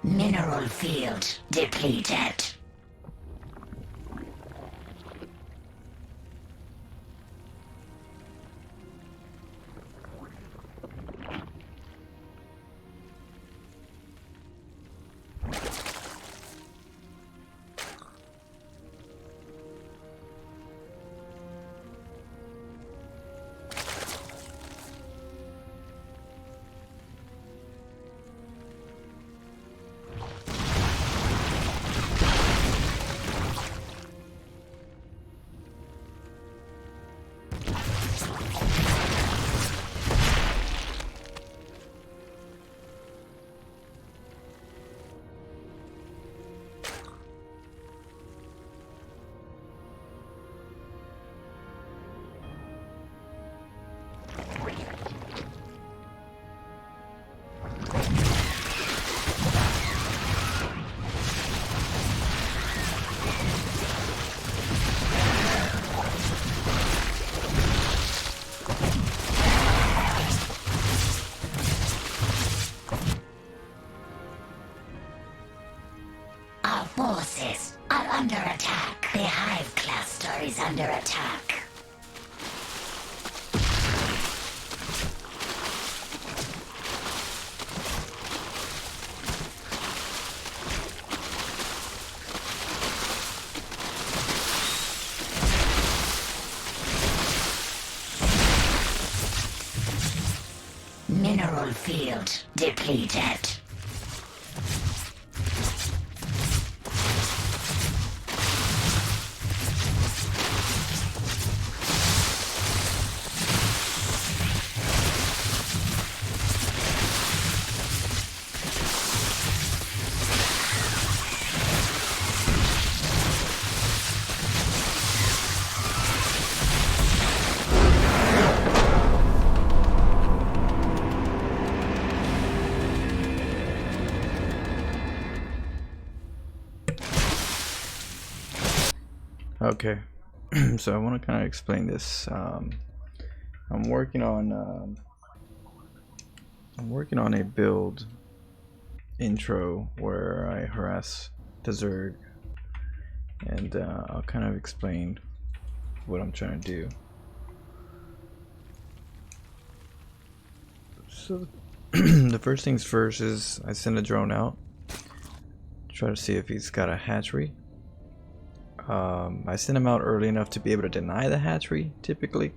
Mineral field depleted. Our forces are under attack. The hive cluster is under attack. Mineral field depleted. Okay, so I want to kind of explain this. I'm working on a build intro where I harass the Zerg, and I'll kind of explain what I'm trying to do. So the first things first is I send a drone out, try to see if he's got a hatchery. I send him out early enough to be able to deny the hatchery typically,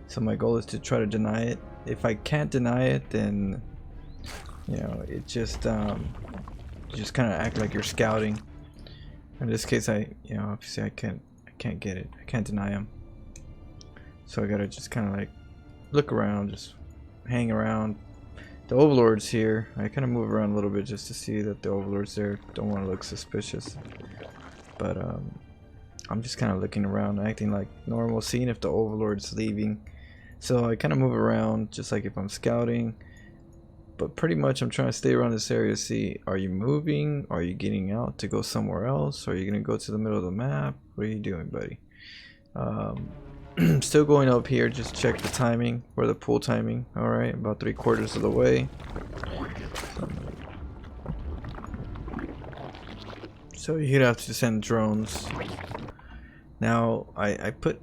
so my goal is to try to deny it. If I can't deny it, then you know, it just you just kind of act like you're scouting. In this case, obviously I can't get it, I can't deny him, so I gotta just kind of like look around, just hang around. The overlord's here. I kind of move around a little bit just to see that the overlord's there. Don't want to look suspicious, but I'm just kind of looking around, acting like normal, seeing if the overlord's leaving. So I kind of move around just like if I'm scouting, but pretty much I'm trying to stay around this area, see, are you moving, are you getting out to go somewhere else, are you gonna go to the middle of the map, what are you doing, buddy? Still going up here, just check the timing, or the pull timing. Alright, about 3/4 of the way. So you'd have to send drones. Now I put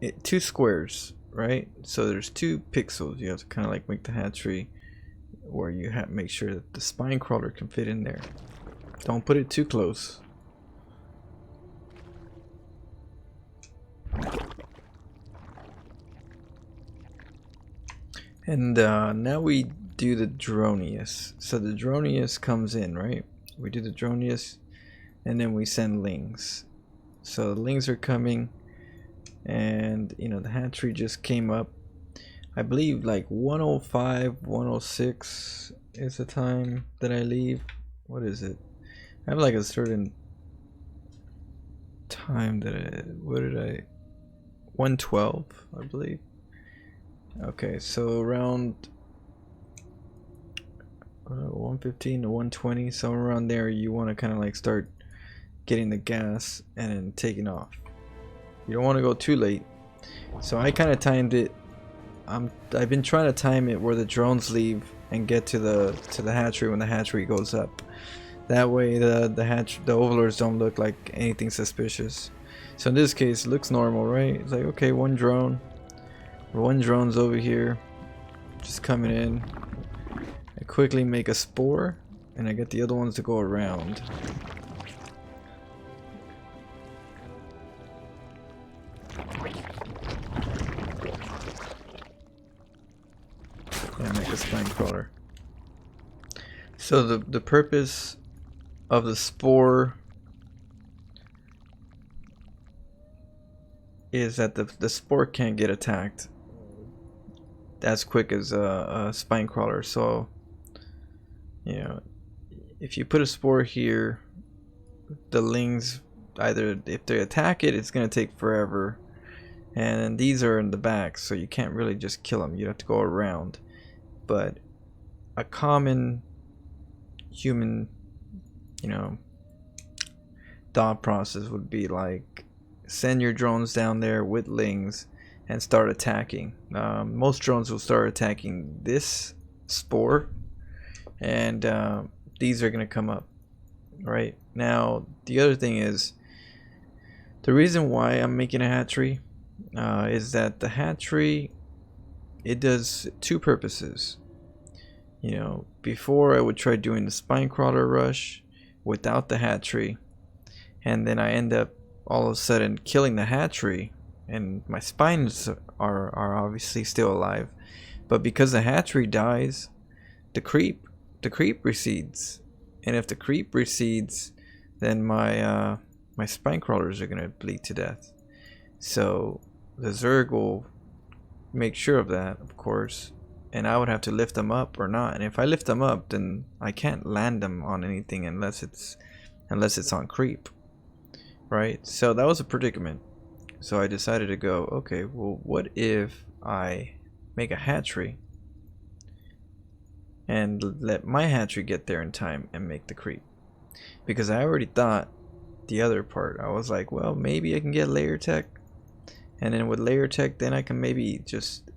it 2 squares, right? So there's 2 pixels. You have to kind of like make the hatchery where you have make sure that the spine crawler can fit in there. Don't put it too close. And now we do the Dronius. So the Dronius comes in, right? We do the Dronius, and then we send lings. So the lings are coming, and you know, the hatchery just came up. I believe like 105, 106 is the time that I leave. What is it? I have like a certain time that what did I? 112, I believe. Okay, so around 115 to 120, somewhere around there, you want to kind of like start getting the gas and then taking off. You don't want to go too late. So I kind of timed it. I've been trying to time it where the drones leave and get to the hatchery when the hatchery goes up. That way the overlords don't look like anything suspicious. So in this case, it looks normal, right? It's like, okay, one drone's over here, just coming in. I quickly make a spore, and I get the other ones to go around. And make a spine crawler. So the purpose of the spore is that the spore can't get attacked as quick as a spine crawler. So, you know, if you put a spore here, the lings, either if they attack it, it's gonna take forever, and these are in the back, so you can't really just kill them. You have to go around. But a common human, you know, thought process would be like, send your drones down there with lings and start attacking. Most drones will start attacking this spore, and these are going to come up. Right now, the other thing is, the reason why I'm making a hatchery is that the hatchery, it does two purposes. You know, before I would try doing the spine crawler rush without the hatchery, and then I end up all of a sudden killing the hatchery, and my spines are obviously still alive, but because the hatchery dies, the creep recedes, and if the creep recedes, then my my spine crawlers are gonna bleed to death. So the Zerg will make sure of that, of course, and I would have to lift them up or not. And if I lift them up, then I can't land them on anything unless it's on creep, right? So that was a predicament. So I decided to go, okay, well, what if I make a hatchery and let my hatchery get there in time and make the creep? Because I already thought the other part. I was like, well, maybe I can get layer tech, and then with layer tech, then I can maybe just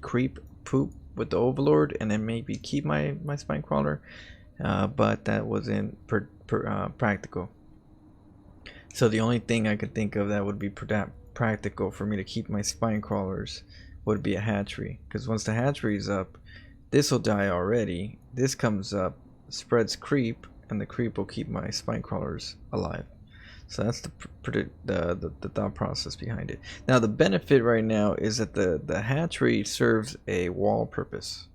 creep poop with the overlord, and then maybe keep my spine crawler. But that wasn't practical. So the only thing I could think of that would be practical for me to keep my spine crawlers would be a hatchery. Because once the hatchery is up, this will die already. This comes up, spreads creep, and the creep will keep my spine crawlers alive. So that's the thought process behind it. Now the benefit right now is that the hatchery serves a wall purpose.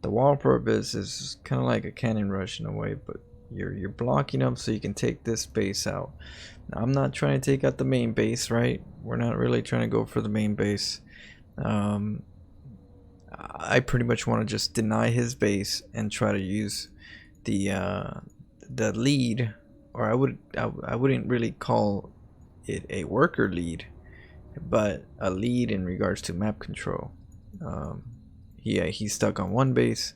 The wall purpose is kind of like a cannon rush in a way, but you're blocking them so you can take this base out. Now, I'm not trying to take out the main base, right? We're not really trying to go for the main base. I pretty much want to just deny his base and try to use the lead. Or I wouldn't really call it a worker lead, but a lead in regards to map control. He's stuck on one base.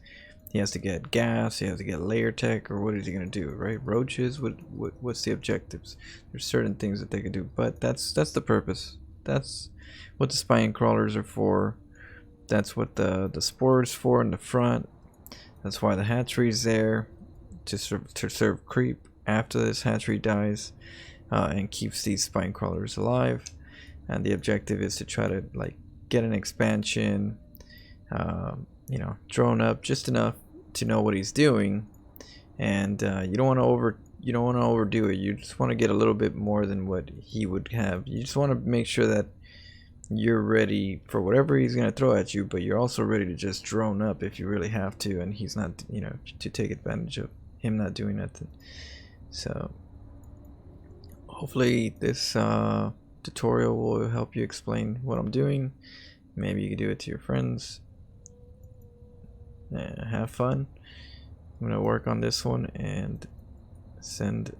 He has to get gas. He has to get layer tech, or what is he gonna do? Right? Roaches. What's the objectives? There's certain things that they could do, but that's the purpose. That's what the spine crawlers are for. That's what the spores for in the front. That's why the hatchery is there to serve creep after this hatchery dies, and keeps these spine crawlers alive. And the objective is to try to like get an expansion, you know, drone up just enough to know what he's doing, and you don't want to overdo it. You just want to get a little bit more than what he would have. You just want to make sure that you're ready for whatever he's going to throw at you, but you're also ready to just drone up if you really have to, and he's not, you know, to take advantage of him not doing nothing. So hopefully this tutorial will help you explain what I'm doing. Maybe you can do it to your friends. Have fun. I'm gonna work on this one and send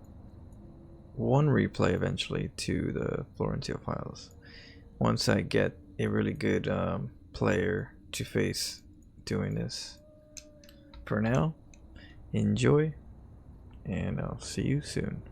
one replay eventually to the Florentine files once I get a really good player to face doing this. For now, enjoy, and I'll see you soon.